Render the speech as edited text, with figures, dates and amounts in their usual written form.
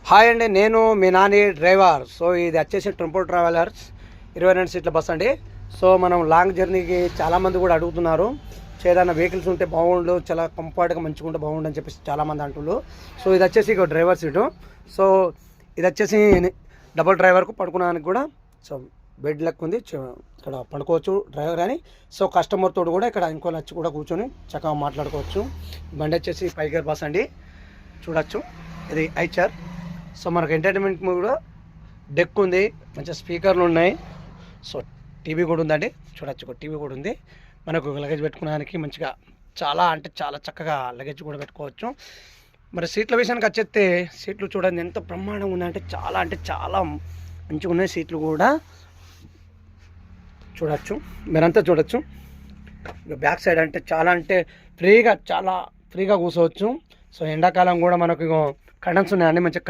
Hi అండి, నేను మీ Nani driver. So ఇది వచ్చేసి టెంపో ట్రావెలర్స్ 22 సీట్ల బస్ అండి. సో మనం లాంగ్ జర్నీకి చాలామంది కూడా అడుగుతున్నారు, ఏదైనా వెహికల్స్ ఉంటే బాగుండు, చాలా కంఫర్ట్గా మంచిగా ఉంటే బాగుండు అని చెప్పేసి చాలామంది అంటున్నారు. సో ఇది వచ్చేసి ఇక డ్రైవర్ సీటు. సో ఇది వచ్చేసి డబుల్ డ్రైవర్కు పడుకోవడానికి కూడా సో బెడ్ లెక్క ఉంది, ఇక్కడ పడుకోవచ్చు డ్రైవర్ అని. సో కస్టమర్ తోడు కూడా ఇక్కడ ఇంకో నచ్చి కూడా కూర్చొని చక్కగా మాట్లాడుకోవచ్చు. బండి వచ్చేసి 5 గేర్ బస్ అండి, చూడొచ్చు. ఇది ఐచర్. సో మనకు ఎంటర్టైన్మెంట్ కూడా డెక్ ఉంది, మంచిగా స్పీకర్లు ఉన్నాయి. సో టీవీ కూడా ఉందండి, చూడొచ్చు. టీవీ కూడా ఉంది. మనకు లగేజ్ పెట్టుకోవడానికి మంచిగా చాలా అంటే చాలా చక్కగా లగేజ్ కూడా పెట్టుకోవచ్చు. మరి సీట్ల విషయానికి వచ్చేస్తే సీట్లు చూడండి ఎంత బ్రహ్మాండంగా ఉన్నాయంటే చాలా మంచిగా ఉన్నాయి. సీట్లు కూడా చూడొచ్చు, మీరంతా చూడొచ్చు. ఇక బ్యాక్ సైడ్ అంటే చాలా ఫ్రీగా కూర్చోవచ్చు. సో ఎండాకాలం కూడా మనకు కర్టన్స్ ఉన్నాయండి, మంచిగా